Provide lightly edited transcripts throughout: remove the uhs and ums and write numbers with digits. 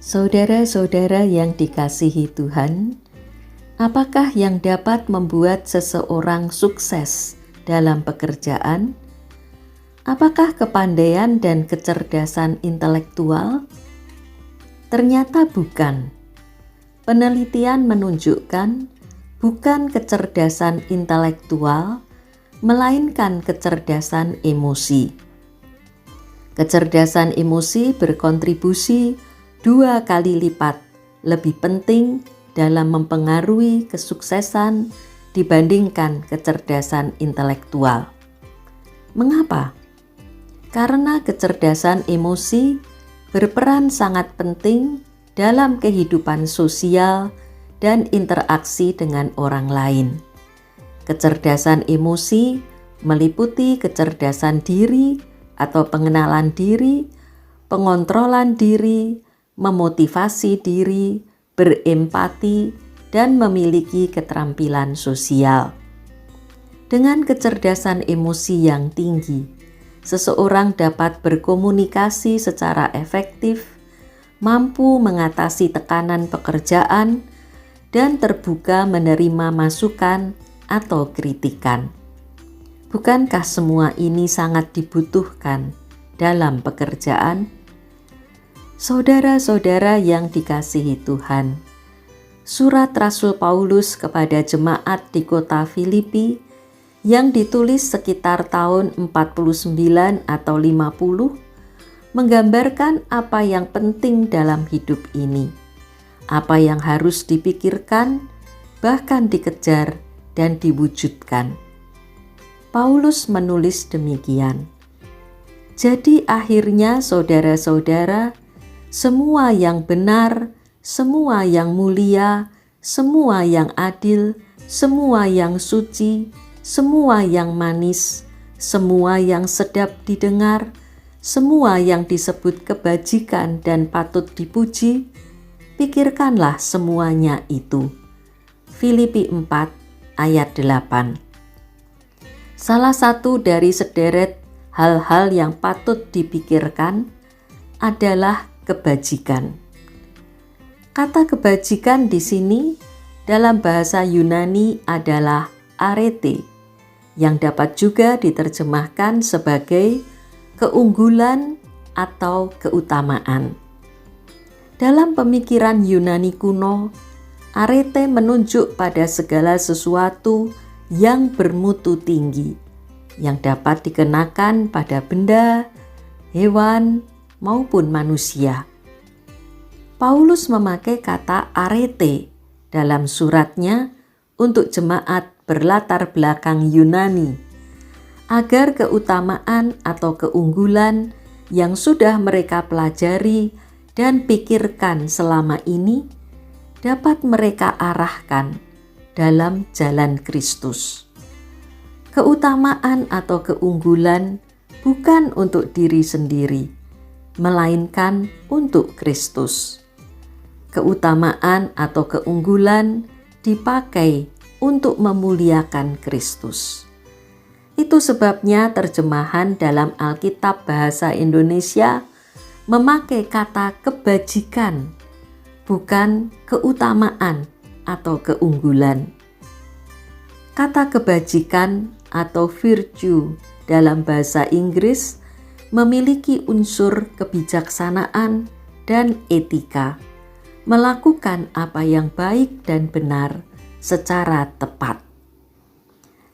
Saudara-saudara yang dikasihi Tuhan, apakah yang dapat membuat seseorang sukses dalam pekerjaan? Apakah kepandaian dan kecerdasan intelektual? Ternyata bukan. Penelitian menunjukkan bukan kecerdasan intelektual, melainkan kecerdasan emosi. Kecerdasan emosi berkontribusi 2 kali lipat lebih penting dalam mempengaruhi kesuksesan dibandingkan kecerdasan intelektual. Mengapa? Karena kecerdasan emosi berperan sangat penting dalam kehidupan sosial dan interaksi dengan orang lain. Kecerdasan emosi meliputi kecerdasan diri atau pengenalan diri, pengontrolan diri, memotivasi diri, berempati, dan memiliki keterampilan sosial. Dengan kecerdasan emosi yang tinggi, seseorang dapat berkomunikasi secara efektif, mampu mengatasi tekanan pekerjaan, dan terbuka menerima masukan atau kritikan. Bukankah semua ini sangat dibutuhkan dalam pekerjaan? Saudara-saudara yang dikasihi Tuhan, surat Rasul Paulus kepada jemaat di kota Filipi yang ditulis sekitar tahun 49 atau 50 menggambarkan apa yang penting dalam hidup ini, apa yang harus dipikirkan, bahkan dikejar dan diwujudkan. Paulus menulis demikian. Jadi akhirnya saudara-saudara, semua yang benar, semua yang mulia, semua yang adil, semua yang suci, semua yang manis, semua yang sedap didengar, semua yang disebut kebajikan dan patut dipuji, pikirkanlah semuanya itu. Filipi 4 ayat 8. Salah satu dari sederet hal-hal yang patut dipikirkan adalah kebajikan. Kata kebajikan di sini dalam bahasa Yunani adalah arete, yang dapat juga diterjemahkan sebagai keunggulan atau keutamaan. Dalam pemikiran Yunani kuno, arete menunjuk pada segala sesuatu yang bermutu tinggi, yang dapat dikenakan pada benda, hewan, maupun manusia. Paulus memakai kata arete dalam suratnya untuk jemaat berlatar belakang Yunani, agar keutamaan atau keunggulan yang sudah mereka pelajari dan pikirkan selama ini dapat mereka arahkan dalam jalan Kristus. Keutamaan atau keunggulan bukan untuk diri sendiri, melainkan untuk Kristus. Keutamaan atau keunggulan dipakai untuk memuliakan Kristus. Itu sebabnya terjemahan dalam Alkitab bahasa Indonesia memakai kata kebajikan, bukan keutamaan atau keunggulan. Kata kebajikan atau virtue dalam bahasa Inggris memiliki unsur kebijaksanaan dan etika, melakukan apa yang baik dan benar secara tepat.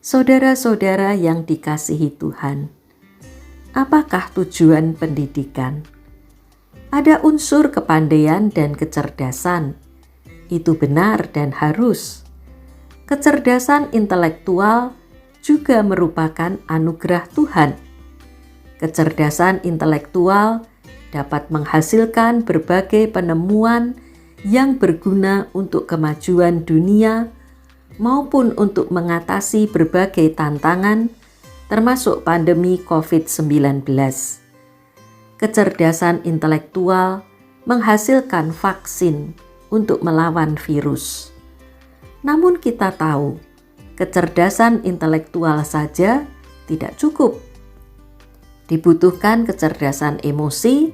Saudara-saudara yang dikasihi Tuhan, apakah tujuan pendidikan? Ada unsur kepandaian dan kecerdasan. Itu benar dan harus. Kecerdasan intelektual juga merupakan anugerah Tuhan. Kecerdasan intelektual dapat menghasilkan berbagai penemuan yang berguna untuk kemajuan dunia maupun untuk mengatasi berbagai tantangan, termasuk pandemi COVID-19. Kecerdasan intelektual menghasilkan vaksin untuk melawan virus. Namun kita tahu, kecerdasan intelektual saja tidak cukup. Dibutuhkan kecerdasan emosi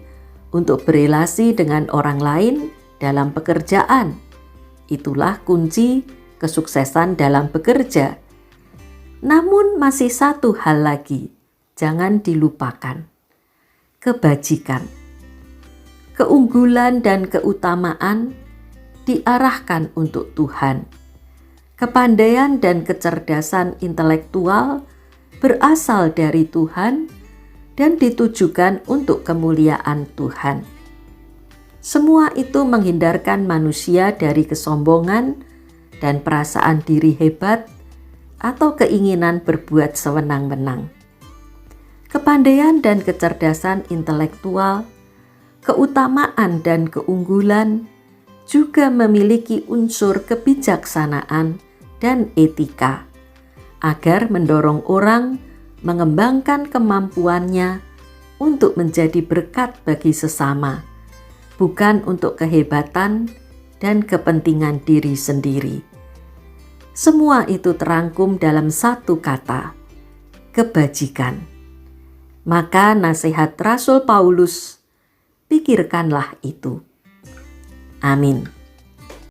untuk berelasi dengan orang lain dalam pekerjaan. Itulah kunci kesuksesan dalam bekerja. Namun masih satu hal lagi, jangan dilupakan. Kebajikan. Keunggulan dan keutamaan diarahkan untuk Tuhan. Kepandaian dan kecerdasan intelektual berasal dari Tuhan dan ditujukan untuk kemuliaan Tuhan. Semua itu menghindarkan manusia dari kesombongan dan perasaan diri hebat atau keinginan berbuat sewenang-wenang. Kepandaian dan kecerdasan intelektual, keutamaan dan keunggulan juga memiliki unsur kebijaksanaan dan etika, agar mendorong orang mengembangkan kemampuannya untuk menjadi berkat bagi sesama, bukan untuk kehebatan dan kepentingan diri sendiri. Semua itu terangkum dalam satu kata, kebajikan. Maka nasihat Rasul Paulus, pikirkanlah itu. Amin.